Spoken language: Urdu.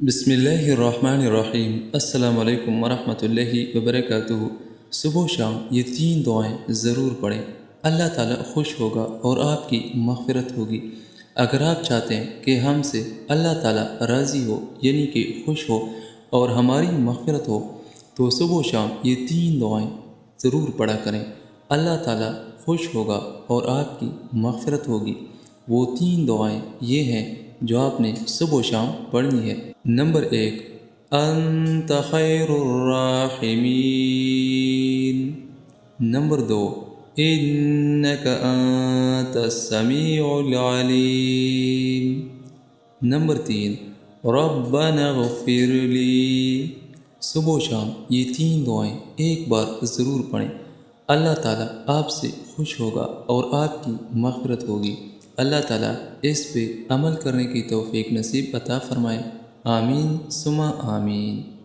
بسم اللہ الرحمن الرحیم۔ السلام علیکم ورحمۃ اللہ وبرکاتہ۔ صبح و شام یہ تین دعائیں ضرور پڑھیں، اللہ تعالیٰ خوش ہوگا اور آپ کی مغفرت ہوگی۔ اگر آپ چاہتے ہیں کہ ہم سے اللہ تعالیٰ راضی ہو یعنی کہ خوش ہو اور ہماری مغفرت ہو تو صبح و شام یہ تین دعائیں ضرور پڑھا کریں، اللہ تعالیٰ خوش ہوگا اور آپ کی مغفرت ہوگی۔ وہ تین دعائیں یہ ہیں جو آپ نے صبح و شام پڑھنی ہے۔ نمبر 1، انت خیر الراحمین۔ نمبر 2، انک انت السمیع العلیم۔ نمبر 3، ربنا اغفر لی۔ صبح و شام یہ تین دعائیں ایک بار ضرور پڑھیں، اللہ تعالیٰ آپ سے خوش ہوگا اور آپ کی مغفرت ہوگی۔ اللہ تعالیٰ اس پہ عمل کرنے کی توفیق نصیب عطا فرمائے۔ آمین ثم آمین۔